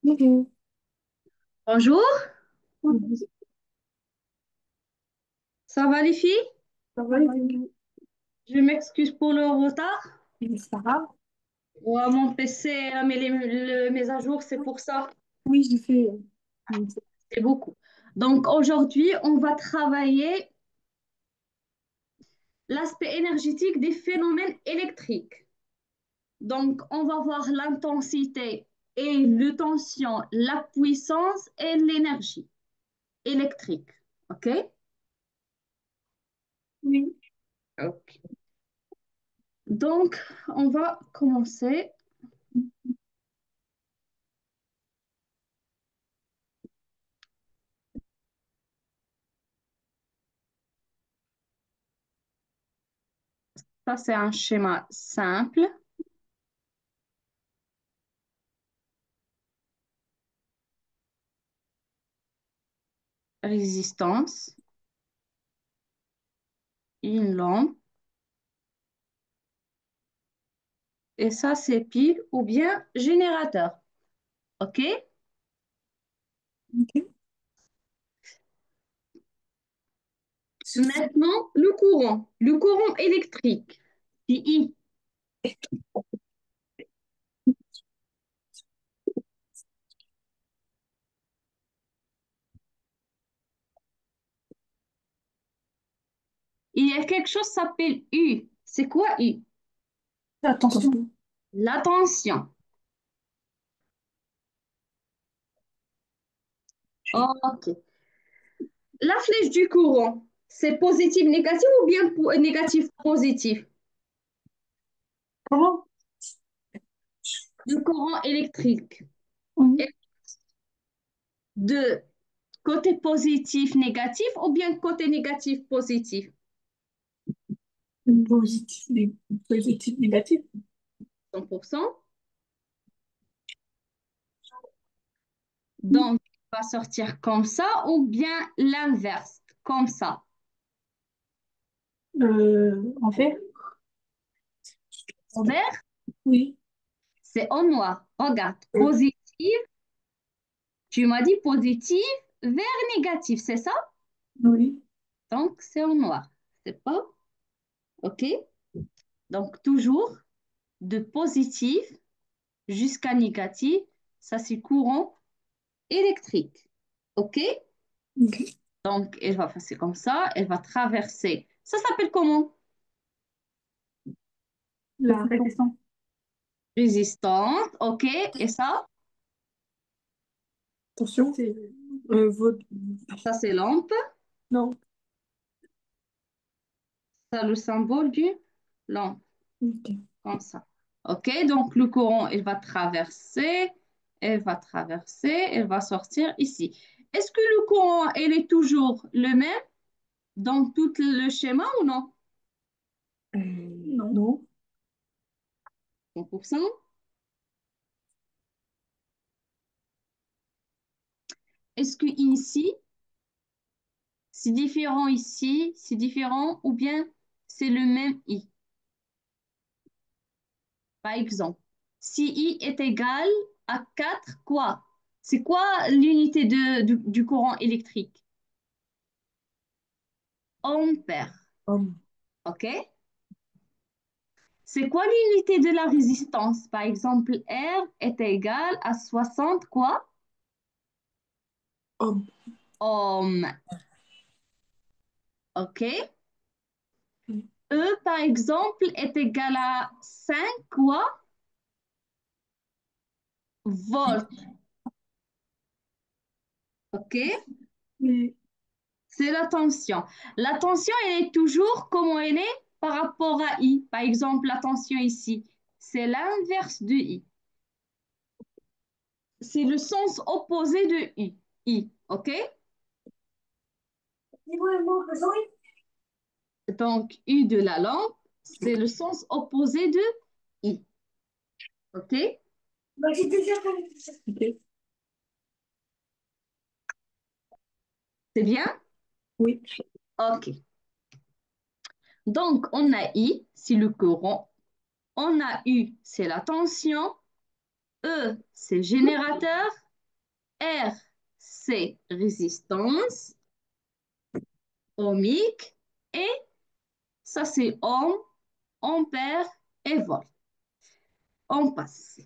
Bonjour. Bonjour, Oui, ça va les filles? ça va et vous? Je m'excuse pour le retard. Oui, ça va? Ouais, mon PC a mis mes à jour, c'est pour ça. Oui, j'ai fait. C'est beaucoup. Donc aujourd'hui, on va travailler l'aspect énergétique des phénomènes électriques. Donc on va voir l'intensité et le tension, la puissance et l'énergie électrique. OK? Oui. Ok. Donc on va commencer. Ça, c'est un schéma simple. Résistance, une lampe. Et ça, c'est pile ou bien générateur. OK? Ok. Maintenant, le courant. Le courant électrique. C'est I. Il y a quelque chose qui s'appelle U. C'est quoi U? Attention. La tension. OK. La flèche du courant, c'est positif, négatif ou bien négatif, positif? Comment? Le courant électrique. Oui. Est de côté positif, négatif ou bien côté négatif, positif? Positif, positif, négatif. 100%. Donc, il va sortir comme ça ou bien l'inverse, comme ça. En fait, En vert, oui. c'est en noir. Regarde, positif, tu m'as dit positif vers négatif, c'est ça? Oui. Donc, c'est en noir. C'est pas OK? Donc, toujours de positif jusqu'à négatif, ça c'est courant électrique. OK? Ok. Donc, elle va passer comme ça, elle va traverser. Ça s'appelle comment? La résistance. Résistante, OK? Et ça? Attention. C'est votre. Ça c'est lampe. Non. Ça, le symbole du lampe, Ok. comme ça. OK, donc le courant, elle va traverser, elle va sortir ici. Est-ce que le courant, il est toujours le même dans tout le schéma ou non? Non. Non. 100%. Est-ce que ici, c'est différent ici, c'est différent ou bien c'est le même I? Par exemple, si I est égal à 4 quoi? C'est quoi l'unité du courant électrique? Ampère. OK? C'est quoi l'unité de la résistance? Par exemple, R est égal à 60 quoi? Homme. Ohms. OK? E, par exemple, est égal à 5 quoi? Volts. OK? Oui. C'est la tension. La tension, elle est toujours comment elle est par rapport à I. Par exemple, la tension ici, c'est l'inverse de I. C'est le sens opposé de I. I. OK? Donc, U de la lampe, c'est le sens opposé de I. OK? Bah, j'ai déjà fait. Ok. C'est bien? Oui. OK. Donc, on a I, c'est le courant. On a U, c'est la tension. E, c'est le générateur. R, c'est résistance ohmique. Et ça, c'est ohm, ampère et volt. On passe.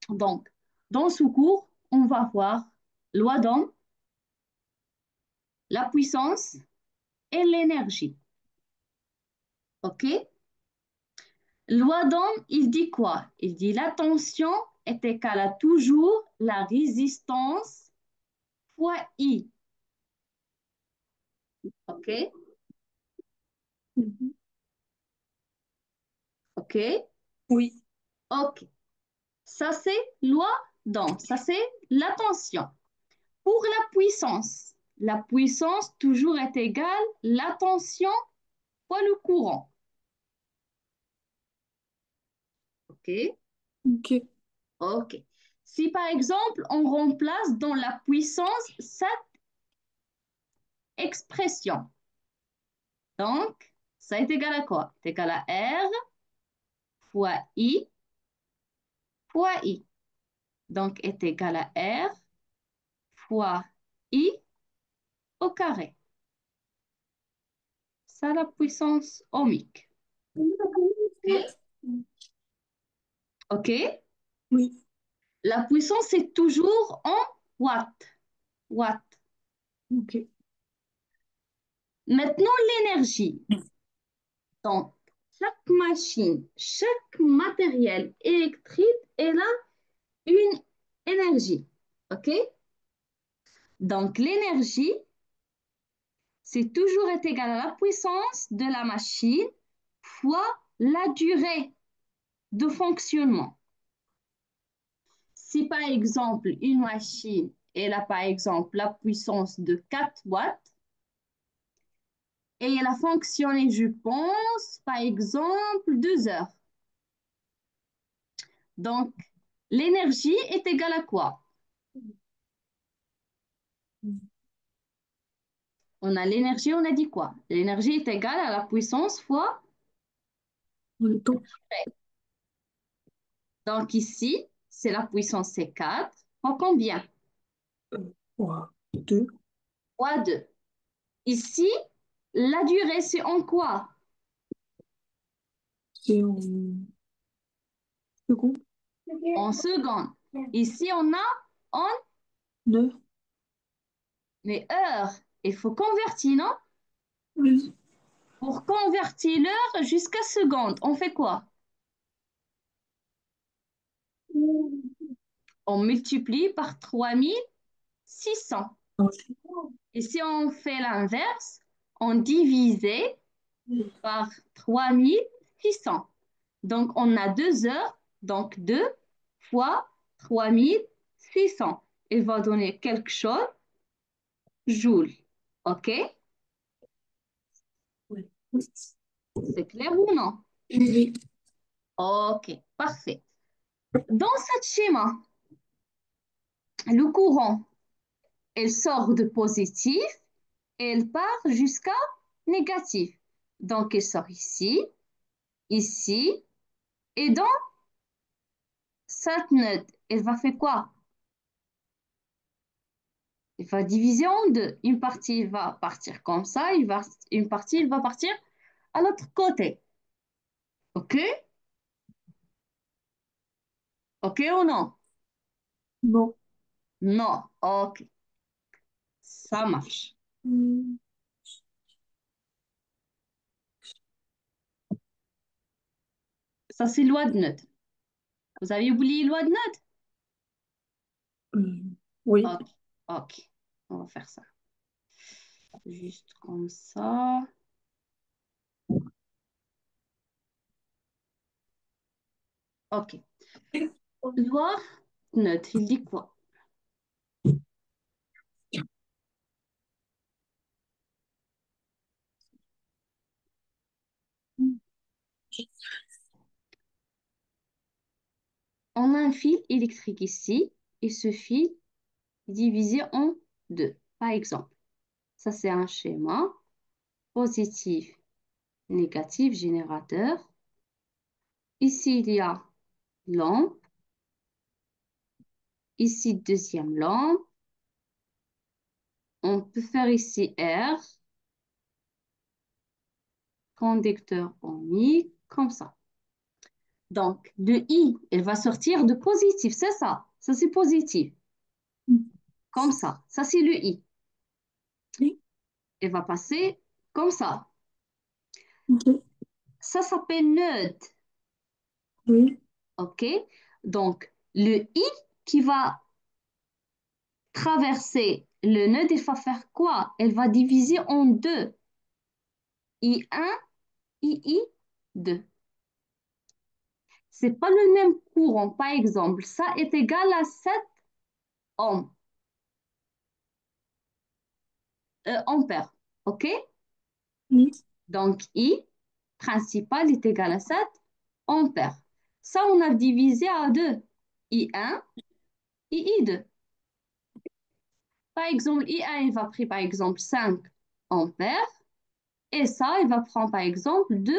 Donc, dans ce cours, on va voir loi d'Ohm, la puissance et l'énergie. OK? Loi d'Ohm, il dit quoi? Il dit la tension est égale à toujours la résistance fois I. OK? Mhm. OK? Oui. OK. Ça, c'est loi d'Ohm. Ça, c'est la tension. Pour la puissance toujours est égale la tension fois le courant. OK? Ok. OK. Si par exemple, on remplace dans la puissance cette expression, donc ça est égal à quoi? C'est égal à R fois I. Donc est égal à R fois I au carré. Ça, la puissance ohmique. OK? OK? Oui. La puissance, c'est toujours en watts. Watts. Ok. Maintenant, l'énergie. Donc, chaque machine, chaque matériel électrique, elle a une énergie. OK? Donc, l'énergie, c'est toujours est égal à la puissance de la machine fois la durée de fonctionnement. Si par exemple, une machine, elle a par exemple la puissance de 4 watts et elle a fonctionné, je pense, par exemple, 2 heures. Donc, l'énergie est égale à quoi? On a l'énergie, on a dit quoi? L'énergie est égale à la puissance fois. Le temps. Donc ici, c'est la puissance c'est 4 fois combien? Fois 2. Fois 2. Ici, la durée, c'est en quoi? C'est en secondes. En secondes. Ici, on a en Neuf. les heures. Il faut convertir, non? Oui. Pour convertir l'heure jusqu'à seconde, on fait quoi? On multiplie par 3600. Et si on fait l'inverse, on divise par 3600. Donc, on a 2 heures, donc 2 fois 3600. Il va donner quelque chose, joule. OK? Oui. C'est clair ou non? Oui. OK, parfait. Dans ce schéma, le courant, il sort de positif et il part jusqu'à négatif. Donc, il sort ici, ici, et dans cette note, il va faire quoi? Il va diviser en deux. Une partie va partir comme ça, une partie va partir à l'autre côté. OK? OK ou non? Non. Non. OK. Ça marche. Hmm. Ça, c'est loi de Newton. Vous avez oublié loi de Newton? Oui. OK. OK. On va faire ça. Juste comme ça. OK. Loi de Newton, il dit quoi? On a un fil électrique ici et ce fil est divisé en deux. Par exemple, ça, c'est un schéma positif, négatif, générateur. Ici, il y a lampe. Ici, deuxième lampe. On peut faire ici R, conducteur omique, comme ça. Donc, le I, il va sortir de positif, c'est ça. Ça, c'est positif. Comme ça. Ça, c'est le I. Oui. Il va passer comme ça. Ok. Ça s'appelle neutre. Oui. OK? Donc, le I qui va traverser le nœud, il va faire quoi? Elle va diviser en deux. I1, II2. C'est pas le même courant. Par exemple, ça est égal à 7 ohms, ampères. OK? Oui. Donc, I principal est égal à 7 ampères. Ça, on a divisé à 2. I1, II2. Par exemple, I1, il va prendre par exemple 5 ampères. Et ça, il va prendre par exemple 2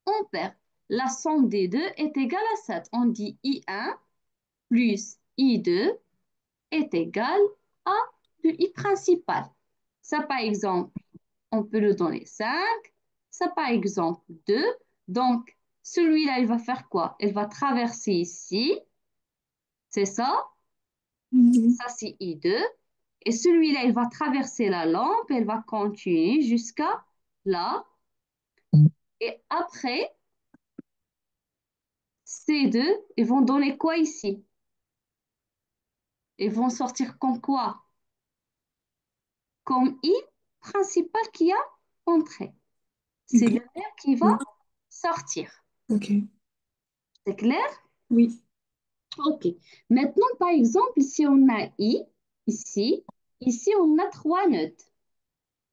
ampères. La somme des deux est égale à 7. On dit I1 plus I2 est égal à le I principal. Ça, par exemple, on peut le donner 5. Ça, par exemple, 2. Donc, celui-là, il va faire quoi? Il va traverser ici. C'est ça. Oui. Ça, c'est I2. Et celui-là, il va traverser la lampe. Elle va continuer jusqu'à là. Et après, ces deux, ils vont donner quoi ici? Ils vont sortir comme quoi? Comme I principal qui a entré. C'est le Ok. nerf qui va Oui. sortir. Ok. C'est clair? Oui. OK. Maintenant, par exemple, ici, on a I, ici. Ici, on a trois nœuds.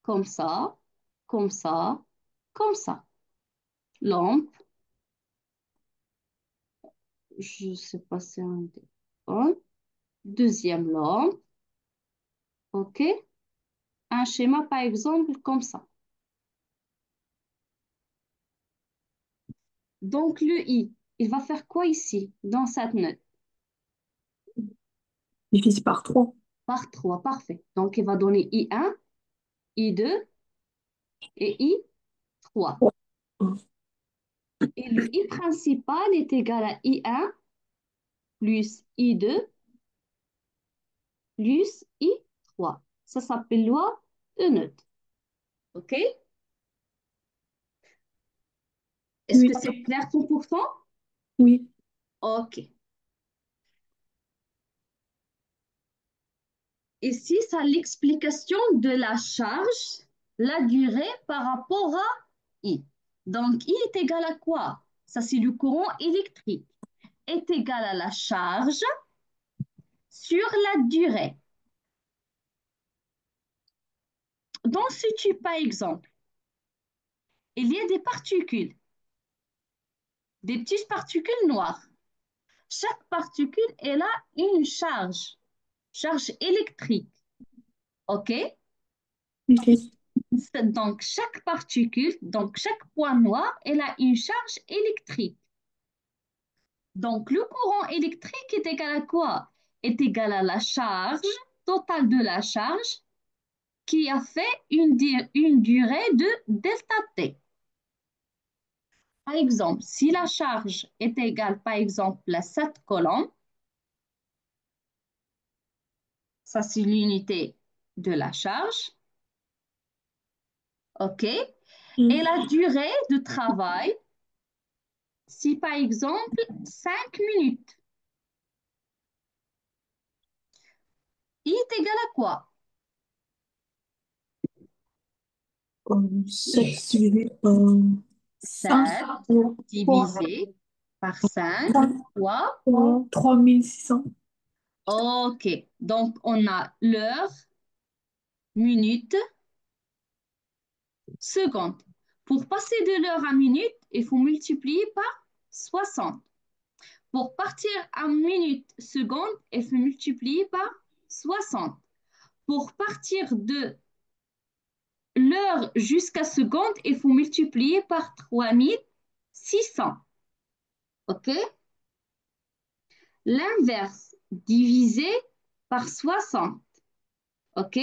Comme ça, comme ça, comme ça. Lampe. Je ne sais pas si c'est un téléphone. Deuxième lampe. OK. Un schéma, par exemple, comme ça. Donc, le I, il va faire quoi ici, dans cette note? Divise par 3. Par 3, parfait. Donc, il va donner I1, I2 et I3. Et le I principal est égal à I1 plus I2 plus I3. Ça s'appelle loi de Newton. OK? Est-ce que Oui. c'est clair 100%? Oui. OK. Ici, c'est l'explication de la charge, la durée par rapport à I. Donc, I est égal à quoi? Ça, c'est le courant électrique. Est égal à la charge sur la durée. Dans ce tube, par exemple, il y a des particules, des petites particules noires. Chaque particule, elle a une charge électrique. OK? Ok. Donc, chaque particule, donc chaque point noir, elle a une charge électrique. Donc, le courant électrique est égal à quoi? Est égal à la charge totale de la charge qui a fait une durée de delta T. Par exemple, si la charge est égale, par exemple, à 7 coulombs, ça c'est l'unité de la charge, OK? Et la durée de travail, si par exemple 5 minutes, I est égal à quoi? 7 divisé par 5. 7 3. divisé par 5 fois. 3600. OK. Donc, on a l'heure, minute, seconde. Pour passer de l'heure à minute, il faut multiplier par 60. Pour partir à minute, seconde, il faut multiplier par 60. Pour partir de l'heure jusqu'à seconde, il faut multiplier par 3600. OK? L'inverse divisé par 60. OK?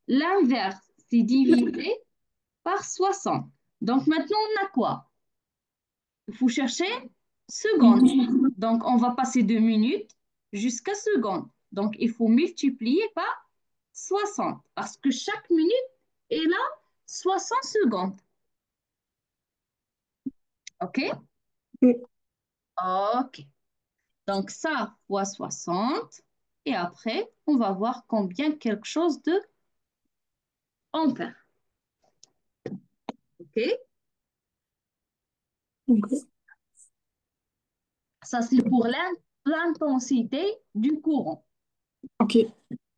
L'inverse, c'est divisé par 60. Donc maintenant, on a quoi? Il faut chercher secondes. Donc, on va passer de minutes jusqu'à secondes. Donc, il faut multiplier par 60 parce que chaque minute est là 60 secondes. OK? Oui. OK. Donc, ça fois 60. Et après, on va voir combien quelque chose de ampères. OK? Ok. Ça, c'est pour l'intensité du courant. Ok.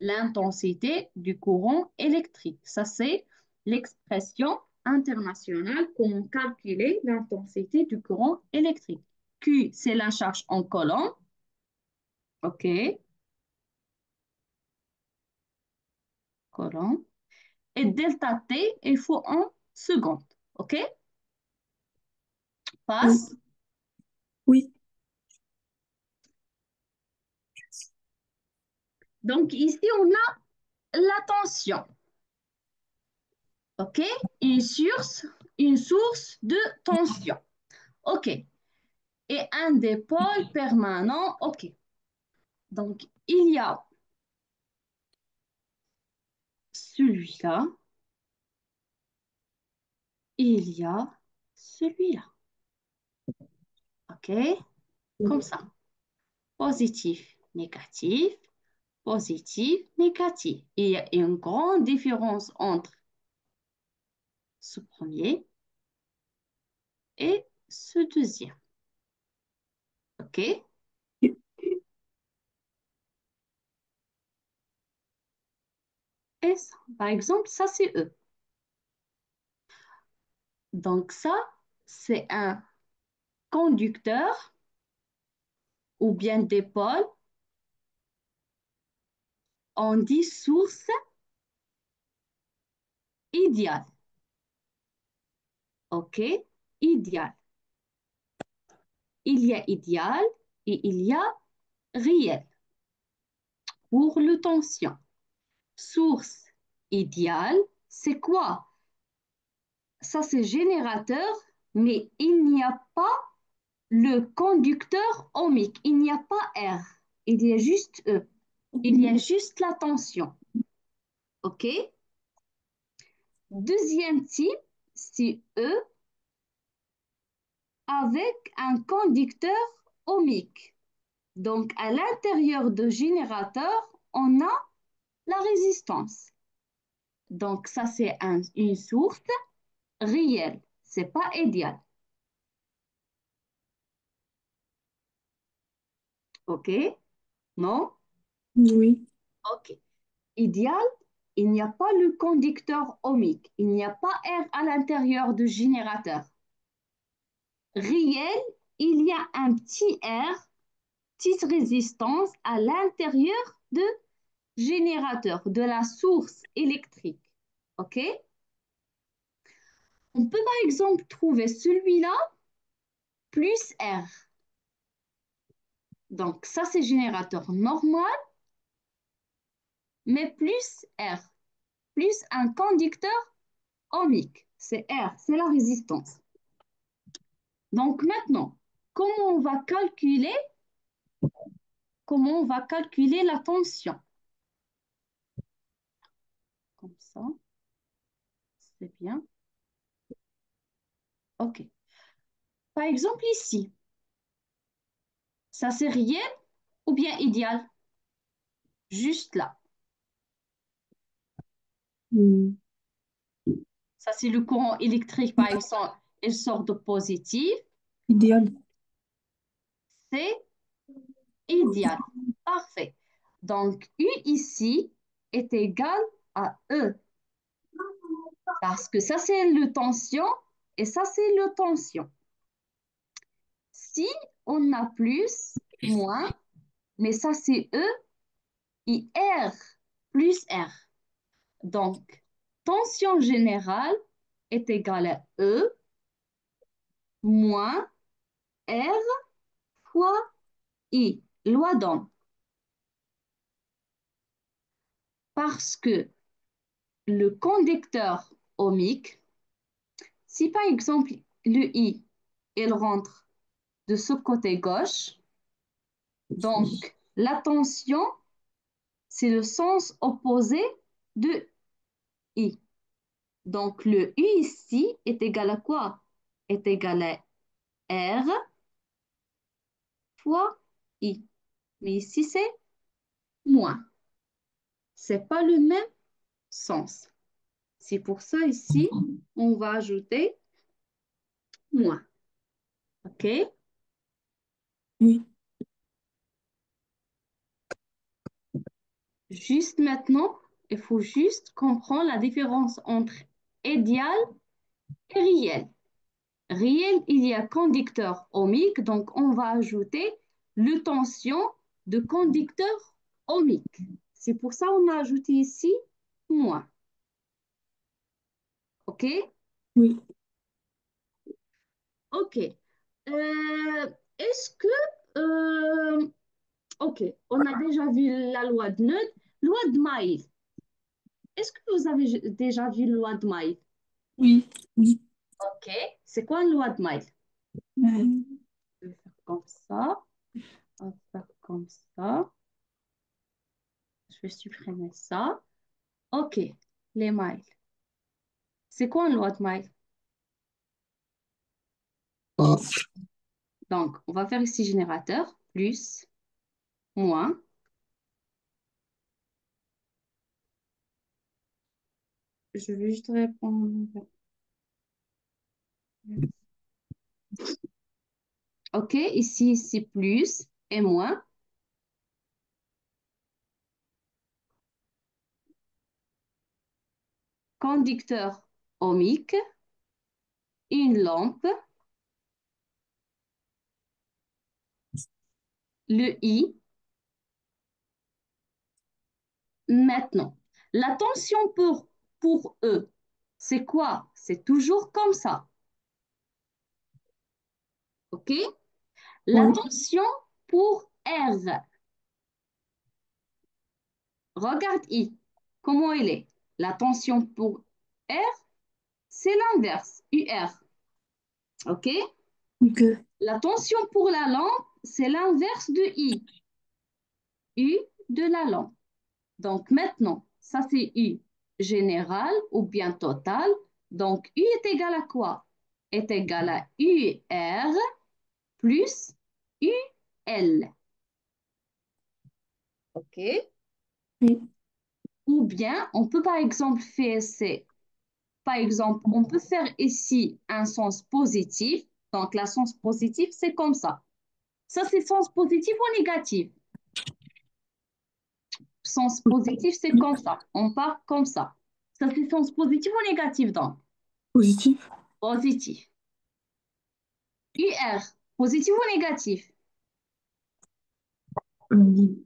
L'intensité du courant électrique. Ça, c'est l'expression internationale pour calculer l'intensité du courant électrique. Q, c'est la charge en coulomb. OK, coulomb. Et delta T, il faut en secondes. OK, Oui. passe. Oui. Donc, ici, on a la tension. OK, une source de tension. OK, et un dépôle permanent. OK, donc il y a celui-là, il y a celui-là. OK? Comme ça. Positif, négatif, positif, négatif. Il y a une grande différence entre ce premier et ce deuxième. OK? Et ça, par exemple, ça, c'est E. Donc ça, c'est un conducteur ou bien dipôle. On dit source idéale. OK? Idéal. Il y a idéal et il y a réel pour le tension. Source idéale, c'est quoi? Ça, c'est générateur, mais il n'y a pas le conducteur ohmique. Il n'y a pas R. Il y a juste E. Il y a juste la tension. OK? Deuxième type, c'est E avec un conducteur ohmique. Donc, à l'intérieur du générateur, on a la résistance. Donc, ça, c'est une source réelle. C'est pas idéal. OK? Non? Oui. OK. Idéal, il n'y a pas le conducteur ohmique. Il n'y a pas R à l'intérieur du générateur. Réel, il y a un petit R, petite résistance à l'intérieur de générateur, de la source électrique. OK? On peut par exemple trouver celui-là plus R. Donc, ça, c'est générateur normal, mais plus R, plus un conducteur ohmique. C'est R, c'est la résistance. Donc, maintenant, comment on va calculer, comment on va calculer la tension? Comme ça, c'est bien. OK. Par exemple, ici, ça, c'est réel ou bien idéal? Juste là. Hmm. Ça, c'est le courant électrique, par exemple, il sort de positif. Idéal. C'est idéal. Parfait. Donc, U ici est égal à E. Parce que ça, c'est le tension et ça, c'est le tension. Si on a plus, moins, mais ça, c'est E et R plus R. Donc, tension générale est égale à E moins R fois I. Loi d'Ohm. Parce que le conducteur ohmique, si par exemple le I, il rentre de ce côté gauche, donc la tension, c'est le sens opposé de I. Donc le U ici est égal à quoi? Est égal à R fois I. Mais ici, c'est moins. C'est pas le même sens. C'est pour ça ici, on va ajouter moins. OK? Oui. Juste maintenant, il faut juste comprendre la différence entre idéal et réel. Réel, il y a conducteur ohmique, donc on va ajouter le tension de conducteur ohmique. C'est pour ça qu'on a ajouté ici moins. OK? Oui. OK. Est-ce que... OK, on a déjà vu la loi de Newton. Loi de Maille. Est-ce que vous avez déjà vu la loi de Maille? Oui. Oui. OK. C'est quoi une loi de Maille? Euh, Je vais faire comme ça. On va faire comme ça. Je vais supprimer ça. OK. Les mailles. C'est quoi une loi de Maille? Donc, on va faire ici générateur, plus, moins. Je vais juste répondre. OK, ici, c'est plus et moins. Conducteur ohmique, une lampe, le I. Maintenant, la tension pour E, c'est quoi? C'est toujours comme ça. OK? La oui. tension pour R, regarde I, comment elle est? La tension pour R, c'est l'inverse, UR. OK? Ok. La tension pour la lampe, c'est l'inverse de I, U de la lampe. Donc maintenant, ça c'est U général ou bien total. Donc U est égal à quoi? Est égal à UR plus UL. OK? Oui. Ou bien, on peut par exemple faire, par exemple, on peut faire ici un sens positif. Donc, la sens positif, c'est comme ça. Ça, c'est sens positif ou négatif? Sens positif, c'est comme ça. On part comme ça. Ça, c'est sens positif ou négatif, donc? Positif. Positif. UR, positif ou négatif? Euh,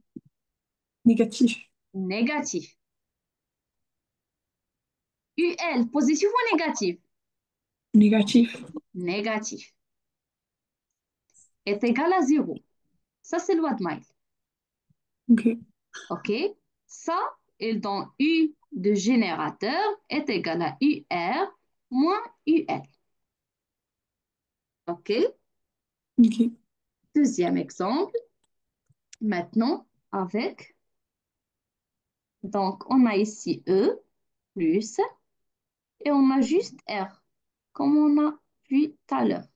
Négatif. Négatif. UL, positif ou négatif? Négatif. Négatif. Est égal à zéro. Ça, c'est loi de Maille. Ok. OK? Ça, et dans U de générateur est égal à UR moins UL. OK? Ok. Deuxième exemple. Maintenant, avec, donc on a ici E plus, et on a juste R, comme on a vu tout à l'heure.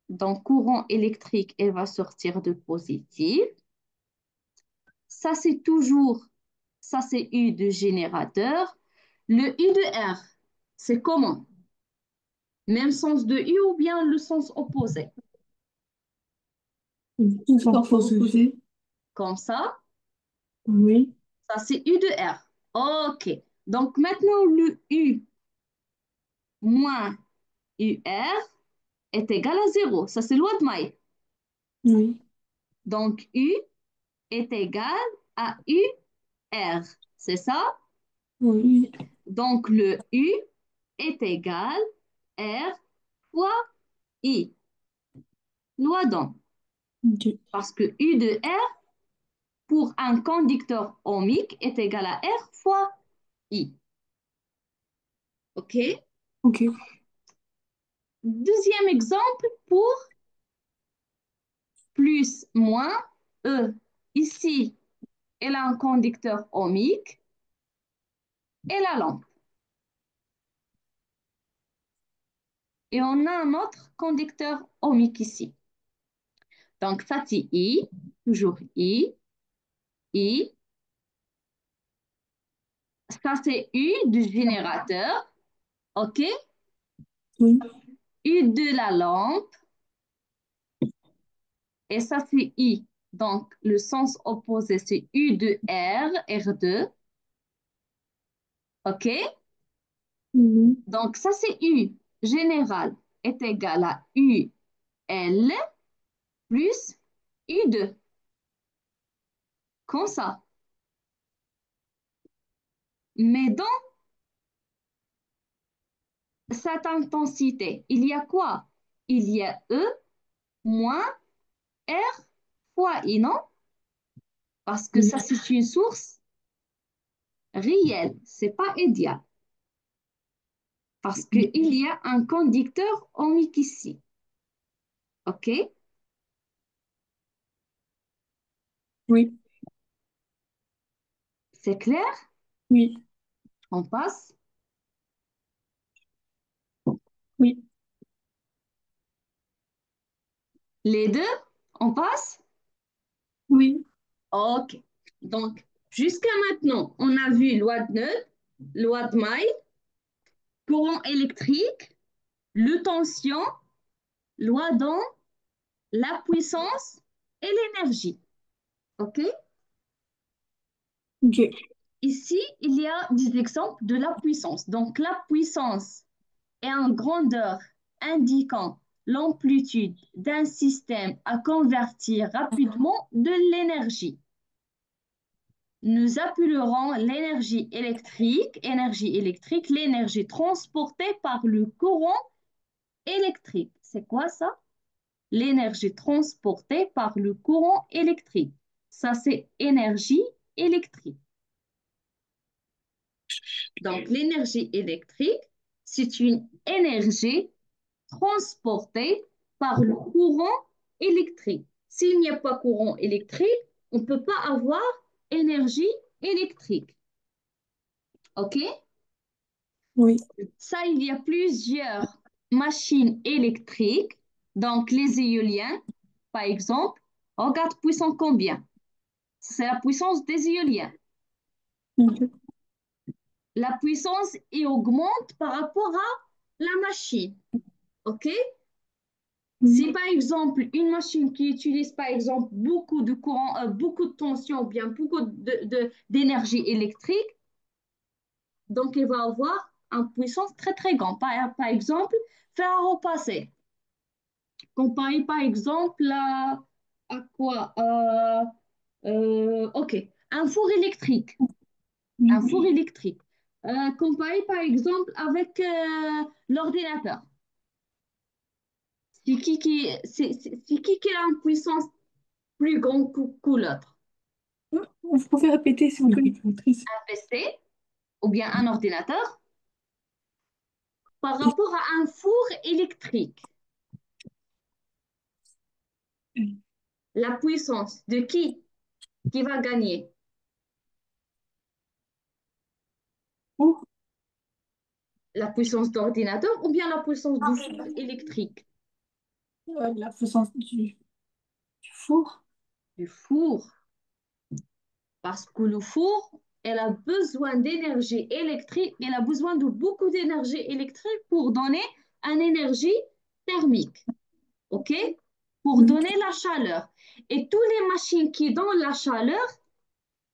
Donc, courant électrique, elle va sortir de positif. Ça, c'est toujours, ça, c'est U de générateur. Le U de R, c'est comment? Même sens de U ou bien le sens opposé? Sans poser. Comme ça, Oui. ça, c'est U de R. OK. Donc, maintenant, le U moins UR est égal à zéro. Ça, c'est loi de Maille. Oui. Donc, U est égal à UR. C'est ça? Oui. Donc, le U est égal R fois I. Loi d'Ohm. Ok. Parce que U de R, pour un conducteur ohmique est égal à R fois I. OK? Ok. Deuxième exemple pour plus moins E. Ici, elle a un conducteur ohmique et la lampe. Et on a un autre conducteur ohmique ici. Donc, Fatih I, toujours I. Ça, c'est U du générateur. OK? Oui. U de la lampe. Et ça, c'est I. Donc, le sens opposé, c'est U de R, R2. OK? Mhm. Donc, ça, c'est U général est égal à U L plus U2. Comme ça. Mais dans cette intensité, il y a quoi? Il y a E moins R fois I, non? Parce que Oui. ça, c'est une source réelle, c'est pas idéal. Parce qu'il y a un conducteur ohmique ici. OK? Oui. C'est clair? Oui. On passe. Oui. Les deux, on passe? Oui. OK. Donc, jusqu'à maintenant, on a vu loi de Newton, loi de Maille, courant électrique, le tension, loi d'Ohm, la puissance et l'énergie. OK? Ok. Ici, il y a des exemples de la puissance. Donc, la puissance est en grandeur indiquant l'amplitude d'un système à convertir rapidement de l'énergie. Nous appellerons énergie électrique, l'énergie transportée par le courant électrique. C'est quoi ça? L'énergie transportée par le courant électrique. Ça, c'est énergie électrique. Donc, l'énergie électrique, c'est une énergie transportée par le courant électrique. S'il n'y a pas courant électrique, on ne peut pas avoir énergie électrique. OK? Oui. Ça, il y a plusieurs machines électriques. Donc, les éoliens, par exemple, regarde puissance combien? C'est la puissance des éoliens. Ok. La puissance y augmente par rapport à la machine. OK? Oui. Si par exemple une machine qui utilise par exemple beaucoup de courant, beaucoup de tension, ou bien beaucoup d'énergie électrique, donc elle va avoir une puissance très très grande. Par exemple, faire un repassé. Comparé par exemple à quoi? Ok, un four électrique. Un four Oui. électrique. Comparé par exemple avec l'ordinateur. C'est qui a une puissance plus grande que l'autre? Vous pouvez répéter, s'il vous plaît, Béatrice. Un PC ou bien un ordinateur par rapport à un four électrique. La puissance de qui va gagner? Oh, La puissance d'ordinateur ou bien la puissance du four électrique? la puissance du four. Du four. Parce que le four, elle a besoin d'énergie électrique, elle a besoin de beaucoup d'énergie électrique pour donner une énergie thermique, OK? Pour Oui. donner la chaleur. Et toutes les machines qui donnent la chaleur,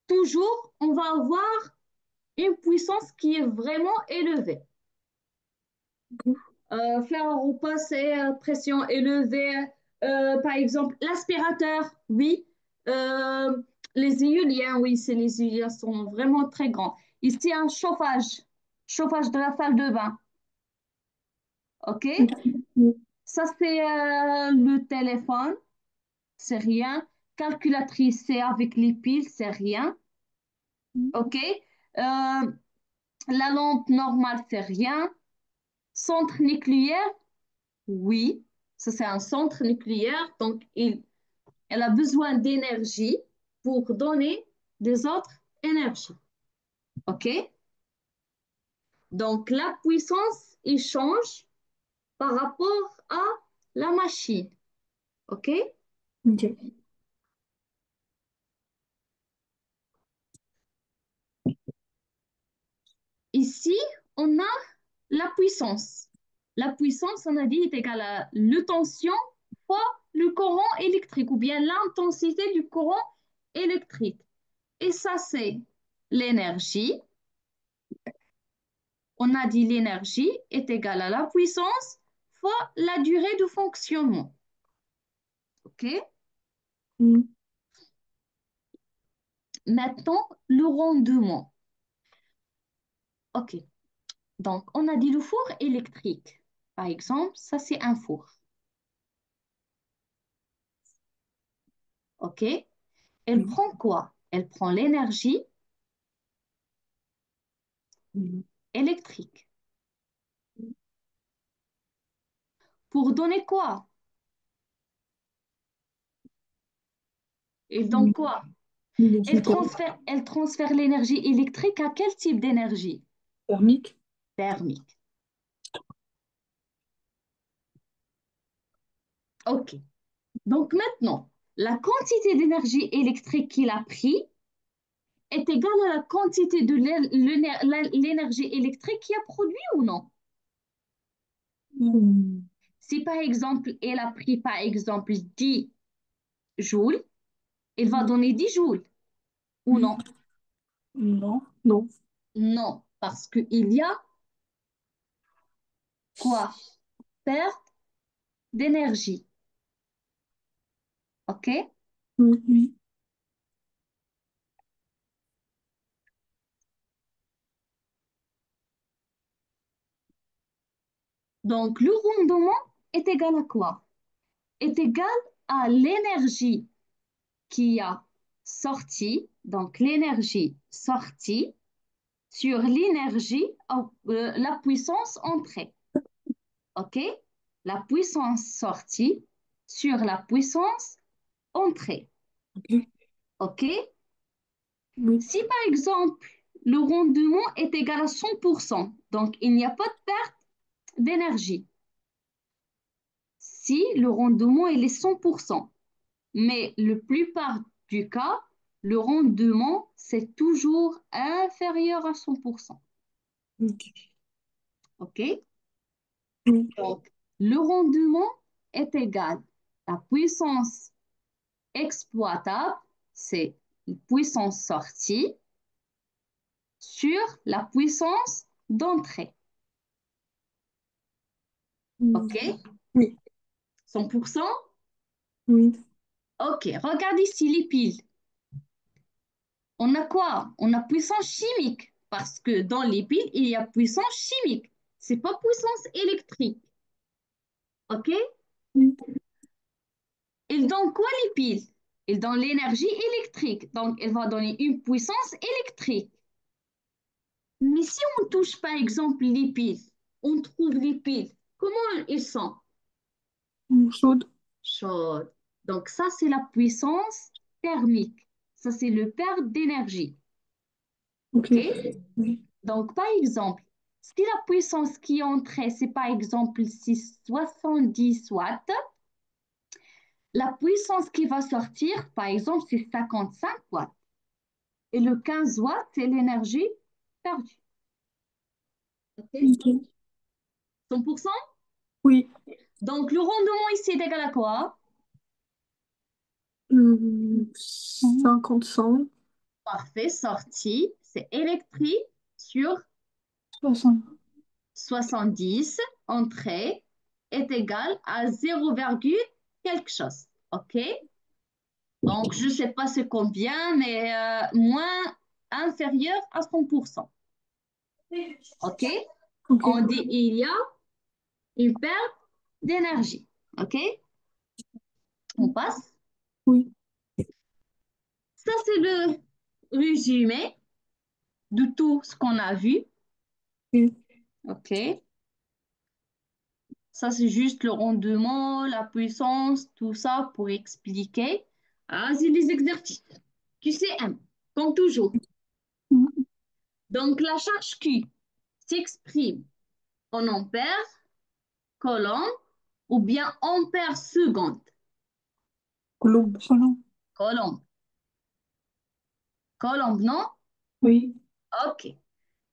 toujours, on va avoir une puissance qui est vraiment élevée. Faire un repas, c'est pression élevée. Par exemple, l'aspirateur, oui. Euh, les éoliens, oui, c'est les éoliens sont vraiment très grands. Ici, un chauffage, chauffage de la salle de bain. OK? Ok. Oui. Ça, c'est le téléphone, c'est rien. Calculatrice, c'est avec les piles, c'est rien. Mm. OK? La lampe normale, c'est rien. Centre nucléaire, oui. Ça, c'est un centre nucléaire. Donc, elle a besoin d'énergie pour donner des autres énergies. OK? Donc, la puissance, il change par rapport à la machine. OK? Ok. Ici, on a la puissance. La puissance, on a dit, est égale à le tension fois le courant électrique ou bien l'intensité du courant électrique. Et ça, c'est l'énergie. On a dit l'énergie est égale à la puissance fois la durée de fonctionnement. OK? Mm. Maintenant, le rendement. OK. Donc, on a dit le four électrique. Par exemple, ça, c'est un four. OK? Elle Oui. prend quoi? Elle prend l'énergie Mm. électrique. Pour donner quoi? Et donc Mm. quoi? L'énergie thermique. Elle transfère l'énergie électrique à quel type d'énergie? Thermique. Thermique. OK. Donc maintenant, la quantité d'énergie électrique qu'il a pris est égale à la quantité de l'énergie électrique qu'il a produit ou non? Mm. Si par exemple, elle a pris par exemple 10 joules, elle va donner 10 joules ou Oui. non? Non. Non. Non, parce qu'il y a quoi? Perte d'énergie. OK? Oui. Oui. Donc, le rendement est égal à quoi? Est égal à l'énergie qui a sorti, donc l'énergie sortie sur l'énergie, la puissance entrée. OK? La puissance sortie sur la puissance entrée. Ok. OK? Oui. Si par exemple, le rendement est égal à 100%, donc il n'y a pas de perte d'énergie. Si le rendement il est 100%, mais le plupart du cas, le rendement c'est toujours inférieur à 100%. Ok. OK? Oui. Donc, le rendement est égal à la puissance exploitable, c'est la puissance sortie, sur la puissance d'entrée. Mm. OK? Oui. 100%. Oui. OK, regarde ici les piles. On a quoi? On a puissance chimique, parce que dans les piles, il y a puissance chimique. C'est pas puissance électrique. OK? Oui. Il donne quoi les piles? Il donne l'énergie électrique. Donc, elle va donner une puissance électrique. Mais si on touche par exemple les piles, on trouve les piles, comment ils sont? Mm. Chaude. Chaudes. Donc, ça, c'est la puissance thermique. Ça, c'est le perte d'énergie. Ok. OK? Oui. Donc, par exemple, si la puissance qui est entrée, c'est par exemple si 70 watts, la puissance qui va sortir, par exemple, c'est 55 watts. Et le 15 watts, c'est l'énergie perdue. OK? Ok. 100%. Oui. Donc, le rendement ici est égal à quoi? 50, 100. Parfait, sortie, c'est électrique sur 60. 70, entrée, est égal à 0, quelque chose. OK? Donc, je ne sais pas c'est combien, mais moins inférieur à 100%. OK? Ok. On dit il y a une perte d'énergie. OK? On passe. Oui. Ça, c'est le résumé de tout ce qu'on a vu. Ok. OK? Ça, c'est juste le rendement, la puissance, tout ça pour expliquer. Ah, c'est les exercices. QCM, comme toujours. Mhm. Donc, la charge Q s'exprime en ampères, coulomb ou bien ampères secondes. Coulomb. Coulomb. Coulomb. Coulomb, non? Oui. OK.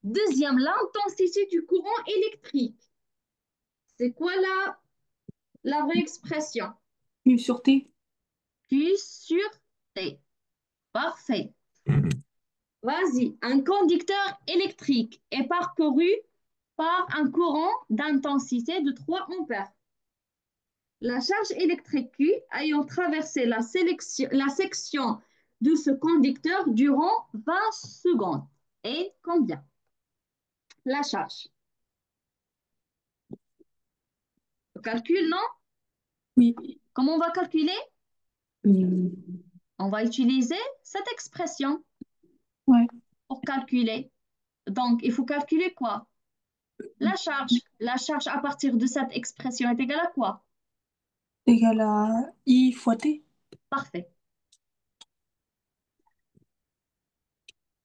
Deuxième, l'intensité du courant électrique. C'est quoi la vraie expression? Q sur T. Q sur T. Parfait. Vas-y. Un conducteur électrique est parcouru par un courant d'intensité de 3 ampères. La charge électrique Q ayant traversé la section de ce conducteur durant 20 secondes. Et combien? La charge. Le calcul, non? Oui. Comment on va calculer? Hmm. On va utiliser cette expression Ouais. pour calculer. Donc, il faut calculer quoi? La charge. La charge à partir de cette expression est égale à quoi? Égal à I fois T. Parfait.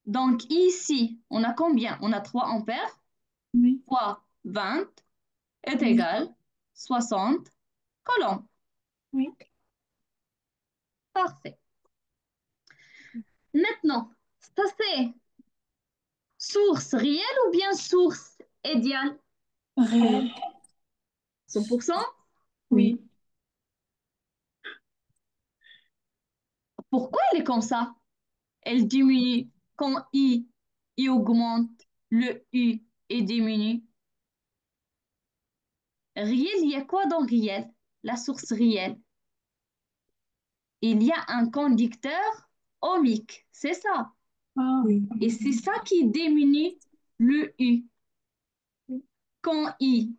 Donc, ici, on a combien? On a 3 ampères Oui. fois 20 est Oui. égal 60 coulombs. Oui. Parfait. Maintenant, ça c'est source réelle ou bien source idéale? Réel. 100%. Oui. Pourquoi elle est comme ça? Elle diminue quand I augmente, le U est diminue. Réel, il y a quoi dans réel? La source réelle. Il y a un conducteur ohmique, c'est ça. Ah. Oui. Et c'est ça qui diminue le U. Quand I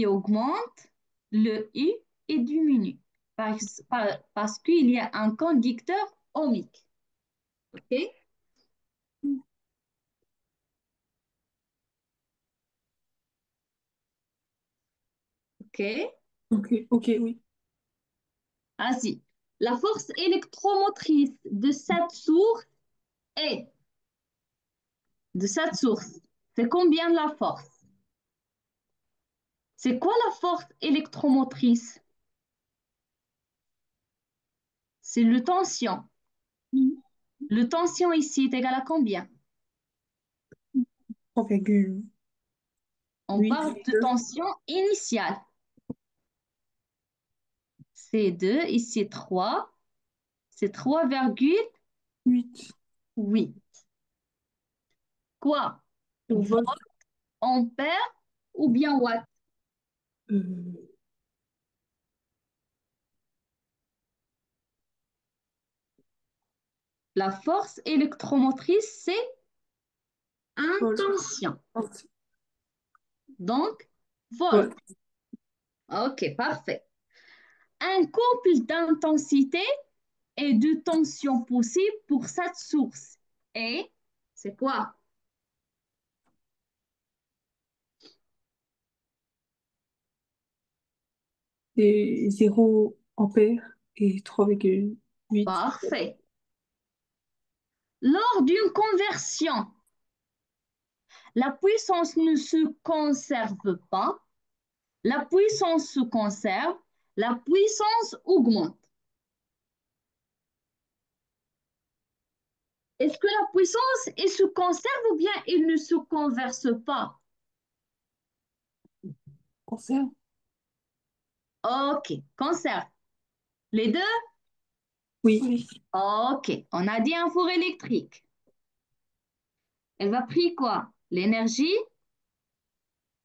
augmente, le U est diminue parce qu'il y a un conducteur ohmique. OK? OK? Ok. Ok. Oui. Ainsi, la force électromotrice est de cette source. C'est combien la force? C'est quoi la force électromotrice? C'est le tension. Hmm. Le tension ici est égal à combien? 3,8. On parle de tension initiale. C'est 2, ici 3. C'est 8. 3,8. Quoi? Volt. Volt, ampère ou bien watt? Euh, La force électromotrice, c'est Volt. intention. Volt. Donc, volt. Volt. OK, parfait. Un couple d'intensité et de tension possible pour cette source. Et c'est quoi? C'est 0 ampère et 3,8. Parfait. Lors d'une conversion, la puissance ne se conserve pas, la puissance se conserve, la puissance augmente. Est-ce que la puissance elle se conserve ou bien elle ne se converse pas? Conserve. OK, conserve. Les deux? Oui. Oui. OK, on a dit un four électrique. Elle va prendre quoi? L'énergie,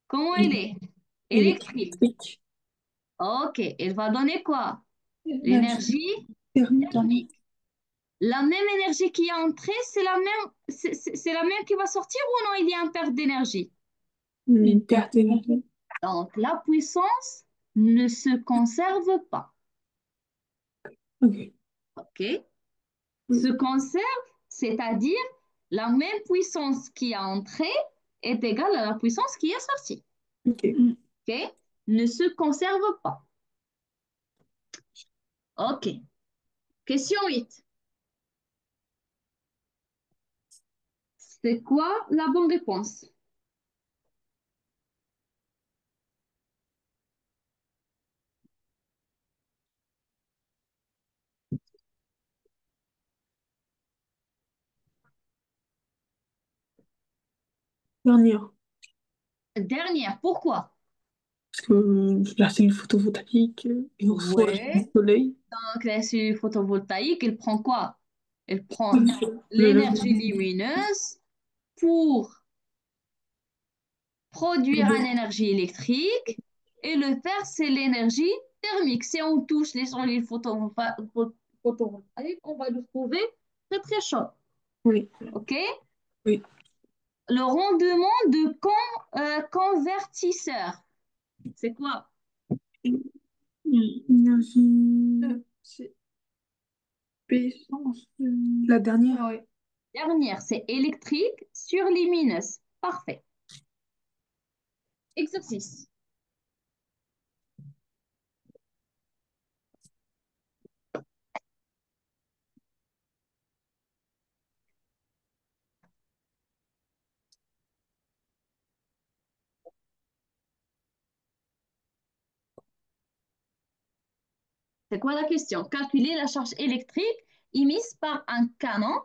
comment elle est? Électrique. Électrique. OK, elle va donner quoi? Énergie L'énergie thermique. thermique. La même énergie qui est entrée, c'est la même qui va sortir ou non, il y a un perte d'énergie? Une perte d'énergie. Donc, la puissance ne se conserve pas. Ok. OK? se Oui. conserve, c'est-à-dire la même puissance qui a entré est égale à la puissance qui est sortie. Ok. OK? Ne se conserve pas. OK. Question 8. C'est quoi la bonne réponse? Dernière. Dernière, pourquoi? Parce que la cellule photovoltaïque, et on reçoit du Ouais. soleil. Donc, la cellule photovoltaïque, elle prend quoi? Elle prend Le, l'énergie lumineuse pour produire une énergie électrique et le faire, c'est l'énergie thermique. Si on touche les cellules photovoltaïques, on va le trouver très très chaud. oui. OK? Oui. Le rendement de convertisseur, c'est quoi? Énergie. C'est puissance. La dernière. Ouais. Dernière, c'est électrique sur lumineuse. Parfait. Exercice. C'est quoi la question? Calculer la charge électrique émise par un canon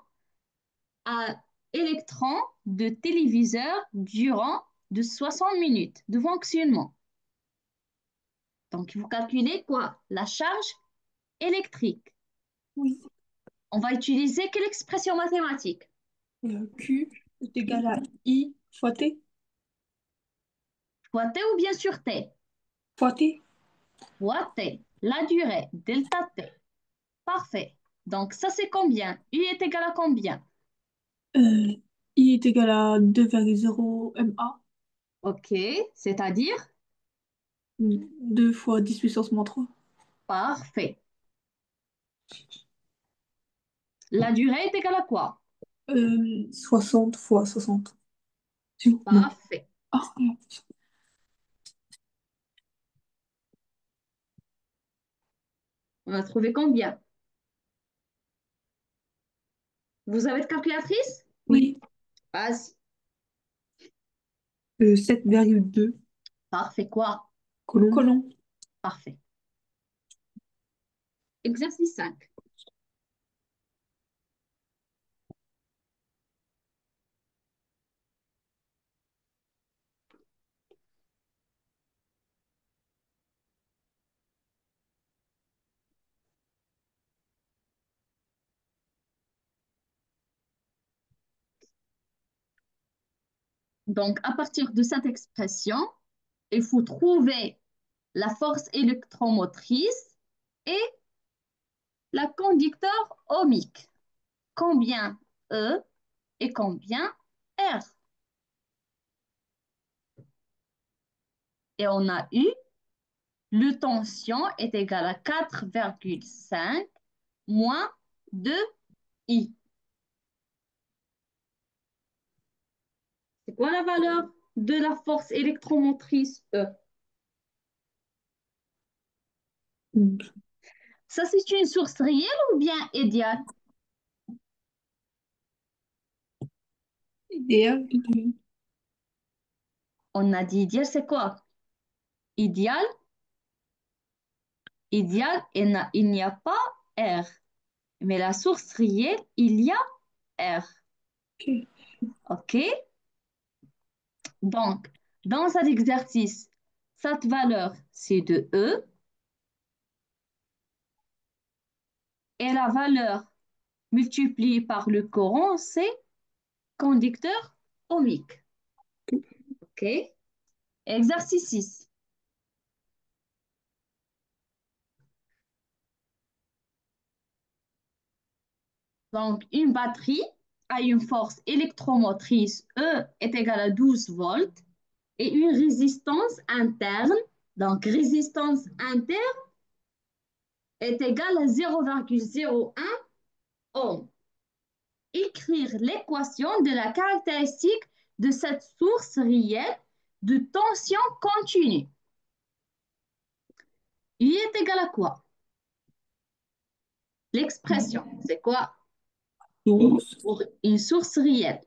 à électrons de téléviseur durant de 60 minutes de fonctionnement. Donc, vous calculez quoi? La charge électrique. Oui. On va utiliser quelle expression mathématique? Q est égal à I fois T. Fois T ou bien sur T? Fois T. Fois T. La durée, delta T. Parfait. Donc, ça, c'est combien? U est égal à combien? Euh, I est égal à 2,0 MA. OK. C'est-à-dire? 2 fois 10 puissance moins 3. Parfait. La durée est égale à quoi? 60 fois 60. Non. Parfait. Ah, On a trouvé combien? Vous avez de calculatrice? oui. Vas-y. 7,2 Parfait quoi? colons. Parfait. Exercice 5. Donc, à partir de cette expression, il faut trouver la force électromotrice et la conducteur ohmique. Combien E et combien R? Et on a eu le tension est égal à 4,5 moins 2I. C'est quoi la valeur de la force électromotrice E? Ça, c'est une source réelle ou bien idéale? Idéal. On a dit idéal, c'est quoi? Idéal, idéal, il n'y a pas R. Mais la source réelle, il y a R. Ok. OK? Donc, dans cet exercice, cette valeur, c'est de E et la valeur multipliée par le courant, c'est conducteur ohmique. OK? Exercice 6. Donc, une batterie a une force électromotrice E est égale à 12 volts et une résistance interne, donc résistance interne est égale à 0,01 ohm. écrire l'équation de la caractéristique de cette source réelle de tension continue. I est égal à quoi? L'expression, c'est quoi? 12, Pour une source réelle.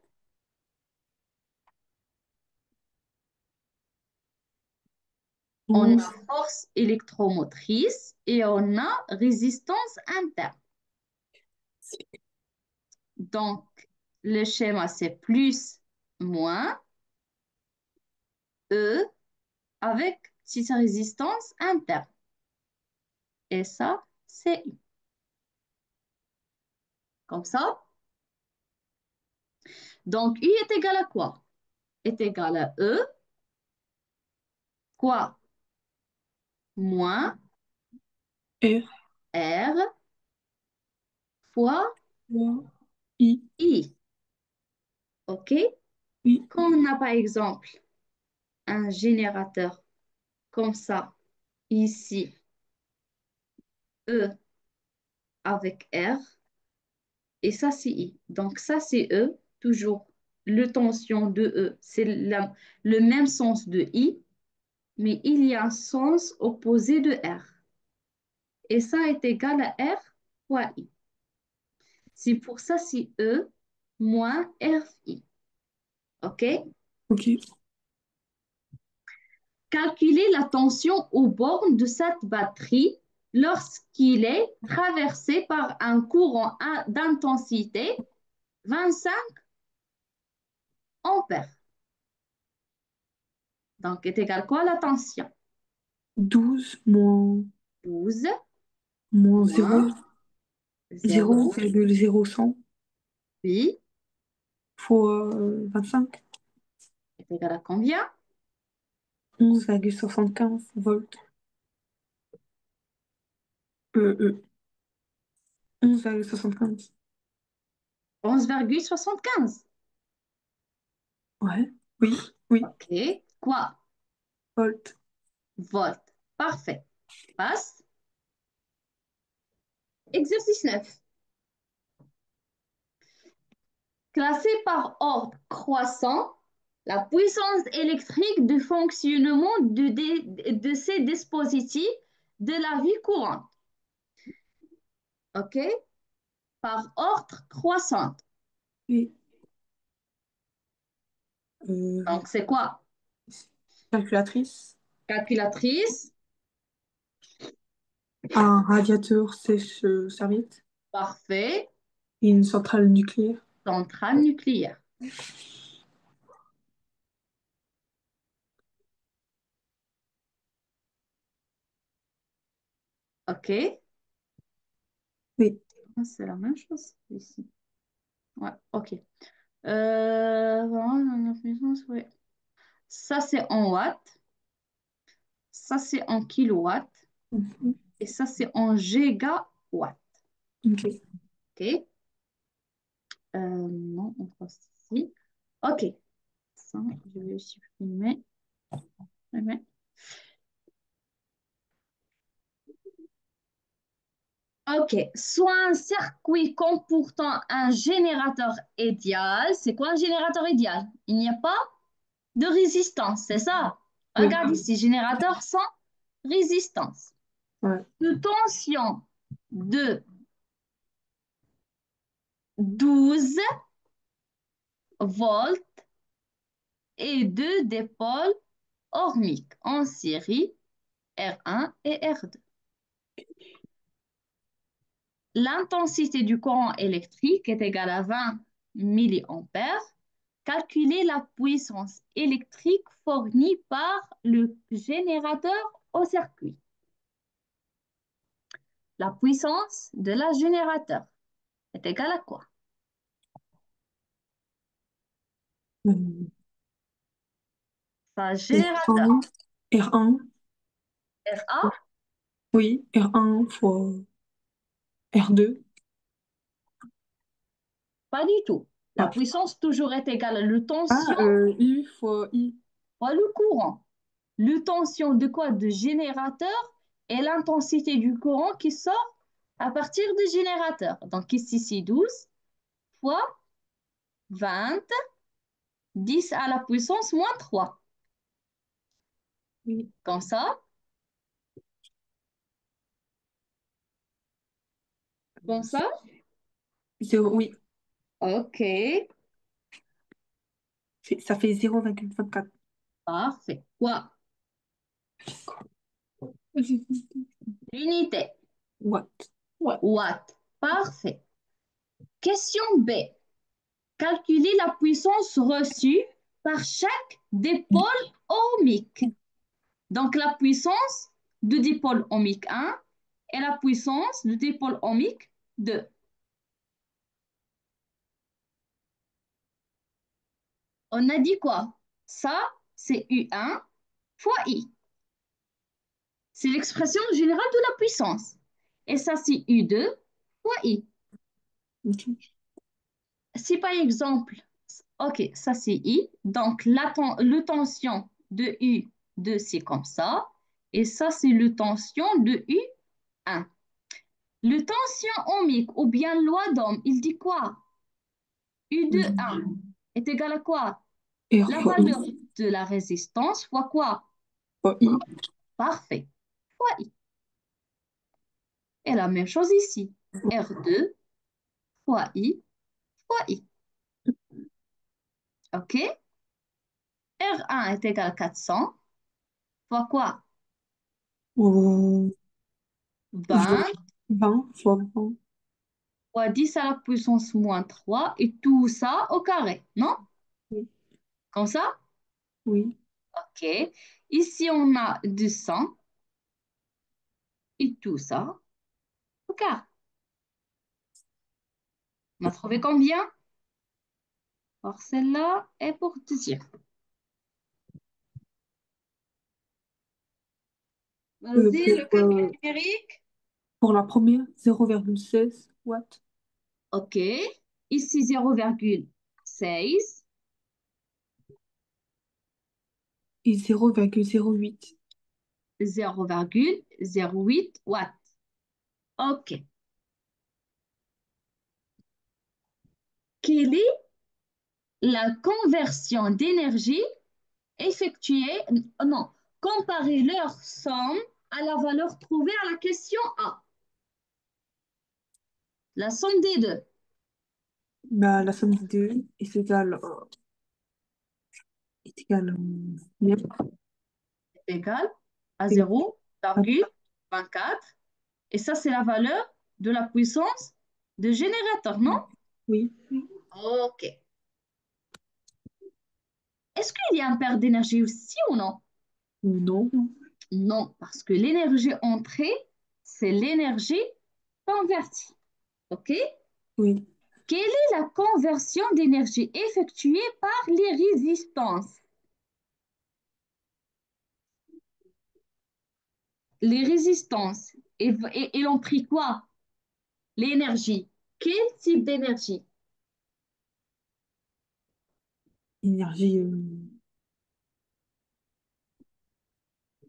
On 11, a force électromotrice et on a résistance interne. Donc, le schéma, c'est plus, moins, E avec petite résistance interne. Et ça, c'est I. Comme ça. Donc, U est égal à quoi? Est égal à E, quoi? Moins R, R fois 3, I, I. OK? I, Quand on a par exemple un générateur comme ça, ici, E avec R, et ça c'est I. Donc ça c'est E, toujours le tension de E, c'est le même sens de I, mais il y a un sens opposé de R. Et ça est égal à R fois I. C'est pour ça c'est E moins RI. OK? ok. Calculer la tension aux bornes de cette batterie lorsqu'il est traversé par un courant d'intensité 25 ampères. Donc, est égal quoi la tension? 12 moins, 12 moins moins 0, 0, 0,0100 puis fois 25, est égal à combien? 11,75 volts. 11,75. 11,75. Ouais, oui, oui, OK. Quoi? volt. Volt. Parfait. Passe. Exercice 9. Classé par ordre croissant, la puissance électrique de fonctionnement de ces dispositifs de la vie courante. OK? Par ordre croissant. Oui. Euh, Donc, c'est quoi? calculatrice. Calculatrice. Un radiateur sèche-serviette. Parfait. Et une centrale nucléaire. Centrale nucléaire. OK? Oui. Ah, c'est la même chose ici. Ouais, OK. Voilà, la puissance, ouais. Ça, c'est en watts. Ça, c'est en kilowatts. Mhm. Et ça, c'est en gigawatts. Ok. OK? Non, on passe ici. OK. Ça, je vais supprimer. Supprimer. OK. Soit un circuit comportant un générateur idéal. C'est quoi un générateur idéal? Il n'y a pas de résistance, c'est ça? Oui. Regarde ici, générateur sans résistance. Ouais. De tension de 12 volts et deux dipôles ohmiques en série R1 et R2. L'intensité du courant électrique est égale à 20 milliampères. Calculez la puissance électrique fournie par le générateur au circuit. La puissance de la générateur est égale à quoi? Euh, Sa générateur R1, R1, RA, oui, R1 fois R2. pas du tout. La Ah, puissance toujours est égale à la ah, tension U fois I. fois le courant. Le tension de quoi? De générateur et l'intensité du courant qui sort à partir du générateur. Donc ici, c'est 12 fois 20, 10 à la puissance moins 3. Oui. Comme ça, comme ça. Zéro, oui. OK, Ça fait 0,24. parfait. Quoi? L'unité. Watt. Ouais. Watt. Parfait. Question B. Calculer la puissance reçue par chaque dipôle ohmique. Donc, la puissance du dipôle ohmique 1 et la puissance du dipôle ohmique 2. On a dit quoi? Ça, c'est U1 fois I. C'est l'expression générale de la puissance. Et ça, c'est U2 fois I. Ok. Si par exemple, OK, ça c'est I, donc le tension de U2, c'est comme ça. Et ça, c'est le tension de U1. Le tension ohmique ou bien loi d'Ohm, il dit quoi? U2, 1 est égal à quoi? R La fois I. valeur de la résistance fois quoi? Fois I. Parfait. Fois I. Et la même chose ici. R2 fois I fois I. OK? R1 est égal à 400 fois quoi? Euh, 20. 20 20 fois 20. fois 10 à la puissance moins 3 et tout ça au carré, non? Oui. Comme ça? Oui. OK. Ici, on a 200 et tout ça au carré. On a trouvé combien? Alors, celle-là est pour te dire. Vas-y, le calcul numérique. Pour la première, 0,16 watts. OK. Ici, 0,16. Et 0,08. 0,08 watts. OK. Quelle est la conversion d'énergie effectuée? Non, comparer leur somme à la valeur trouvée à la question A. La somme des deux Bah, la somme des deux est égale combien? est égale à Égale 0,24. Et ça, c'est la valeur de la puissance de générateur, non? Oui. OK. Est-ce qu'il y a un perte d'énergie aussi ou non? Ou non. Non, parce que l'énergie entrée, c'est l'énergie convertie. OK? Oui. Quelle est la conversion d'énergie effectuée par les résistances? Les résistances, ils ont pris quoi? L'énergie. Quel type d'énergie? Énergie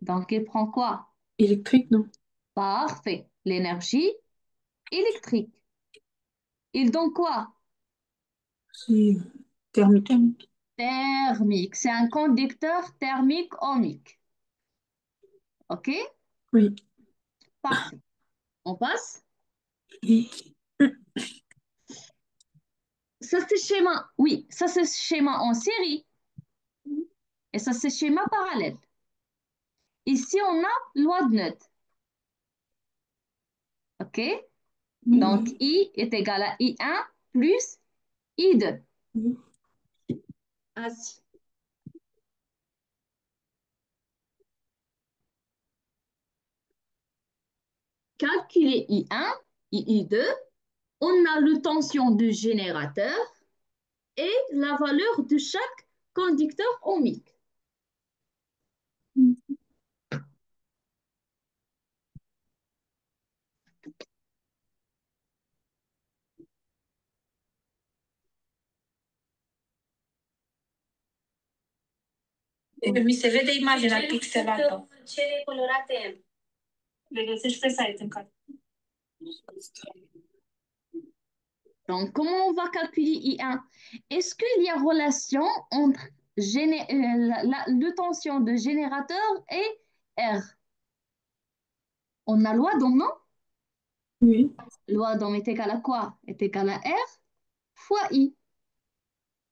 Donc, il prend quoi? électrique, non? Parfait. L'énergie électrique. Il donne quoi? C'est thermique. Thermique. C'est un conducteur thermique ohmique. OK? Oui. Parfait. On passe. Oui. Ça, c'est schéma. Oui, ça, c'est schéma en série. Et ça, c'est schéma parallèle. Ici, on a loi de Newton. OK? Donc, Oui. I est égal à I1 plus I2. Oui. Ainsi. Calculer I1, I2, on a le tension du générateur et la valeur de chaque conducteur ohmique. Mi se vede imaginea pixelată. Cele colorate le găsești pe site în care. Donc, comment on va calculer I1? Est-ce qu'il y a relation entre le tension de générateur et R? On a loi d'Ohm, non? Oui. Loi d'Ohm est égale à quoi? Est égale à R fois I.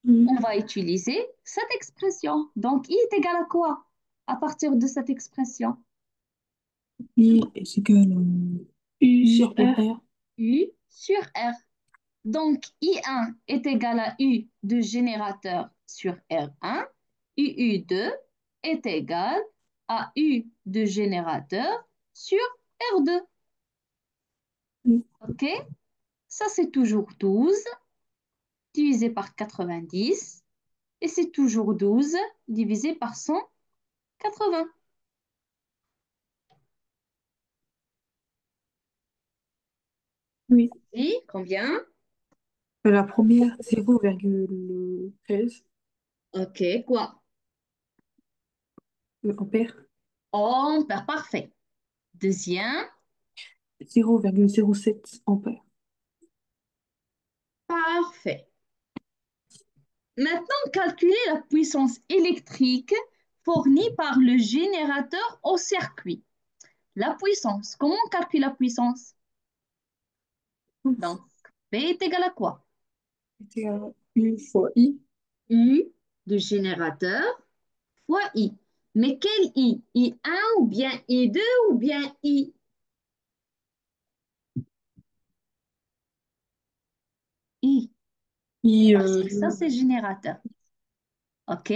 Oui. On va utiliser cette expression. Donc, I est égal à quoi à partir de cette expression? I est égal à U sur R. R. U sur R. Donc, I1 est égal à U de générateur sur R1. UU2 est égal à U de générateur sur R2. Oui. OK? Ça, c'est toujours 12 divisé par 90. Et c'est toujours 12 divisé par 180. Oui. Et combien? La première, 0,13 OK, quoi? ampères. Ampère, parfait. Deuxième, 0,07 ampères. parfait. Maintenant, calculez la puissance électrique fournie par le générateur au circuit. La puissance, comment on calcule la puissance? Donc, P est égal à quoi? C'est égal à U fois I. U de générateur fois I. Mais quel I? I1 ou bien I2 ou bien I? I. I, Parce que ça, c'est générateur. OK?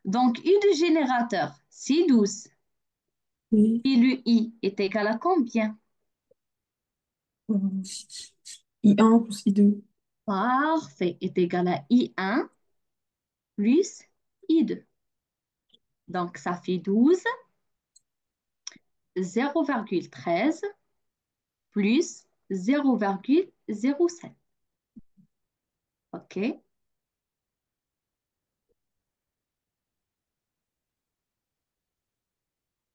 Donc, U de générateur, c'est 12. oui. Et le I est égal à combien? euh, I1 plus I2. Parfait, est égal à I1 plus I2. Donc, ça fait 12, 0,13 plus 0,07. OK?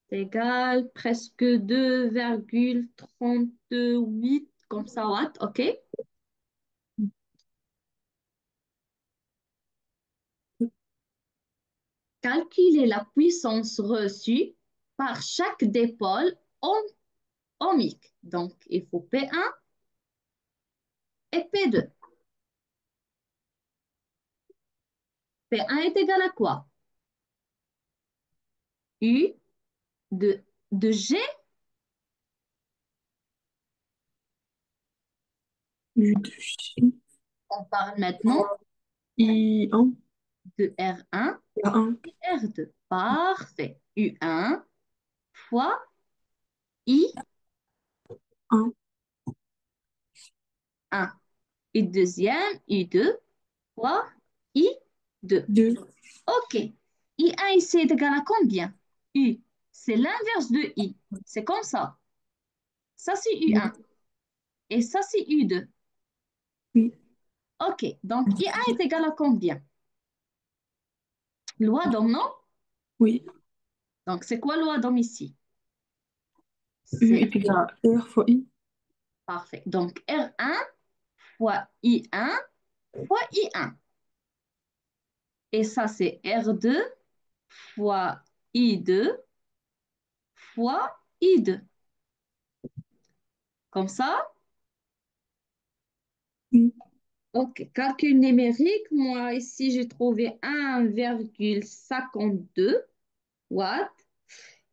C'est égal presque 2,38 comme ça, watts. OK? Calculez la puissance reçue par chaque dipôle ohmique. Donc, il faut P1 et P2. P1 est égal à quoi? U de G, U de J. on parle maintenant I1. de R1 A1. et R2. Parfait. U1 fois I1 1. et deuxième U2 fois I2. 2. OK. I1 ici est égal à combien? U. C'est l'inverse de I. C'est comme ça. Ça, c'est Oui. U1. Et ça, c'est U2. Oui. OK. Donc, I1 est égal à combien? Loi d'Ohm, non? Oui. Donc, c'est quoi loi d'Ohm ici? U C'est est égal à R fois I. parfait. Donc, R1 fois I1 fois I1. Et ça, c'est R2 fois I2 fois I2. Comme ça? Oui. OK. Calcul numérique. Moi, ici, j'ai trouvé 1,52 watts.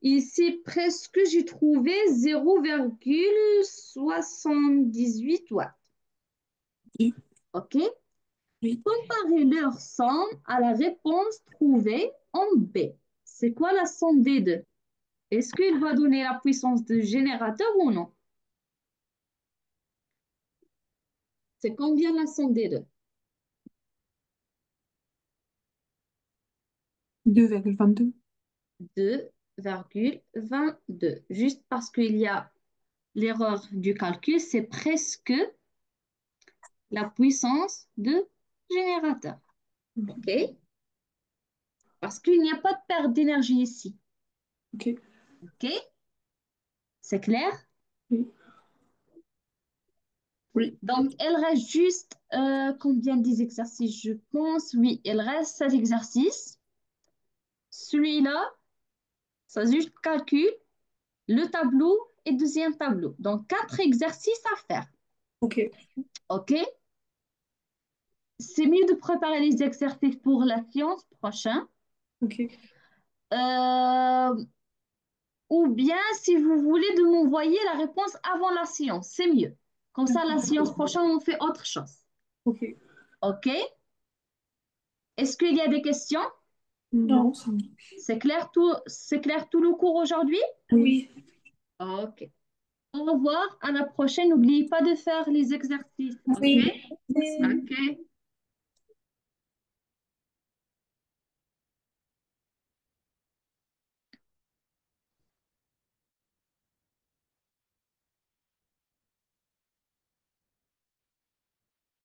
Ici, presque, j'ai trouvé 0,78 watts. Oui. OK? Oui. Comparez leur somme à la réponse trouvée en B. C'est quoi la somme des deux? Est-ce qu'il va donner la puissance de générateur ou non? C'est combien la somme des deux? 2,22. 2,22. Juste parce qu'il y a l'erreur du calcul, c'est presque la puissance de générateur. OK? Parce qu'il n'y a pas de perte d'énergie ici. OK. OK? C'est clair? Oui. Oui. Donc, il reste juste combien des exercices, je pense? Oui, il reste 7 exercices. Celui-là, ça juste calcul, le tableau et deuxième tableau. Donc, 4 exercices à faire. Ok. OK? C'est mieux de préparer les exercices pour la séance prochaine. Ok. Euh, ou bien, si vous voulez, de m'envoyer la réponse avant la séance. C'est mieux. Comme ça, la séance prochaine, on fait autre chose. Ok. OK? Est-ce qu'il y a des questions? Non, ça me... C'est clair tout le cours aujourd'hui? Oui. OK. Au revoir. À la prochaine. N'oubliez pas de faire les exercices. OK? Oui. D'accord.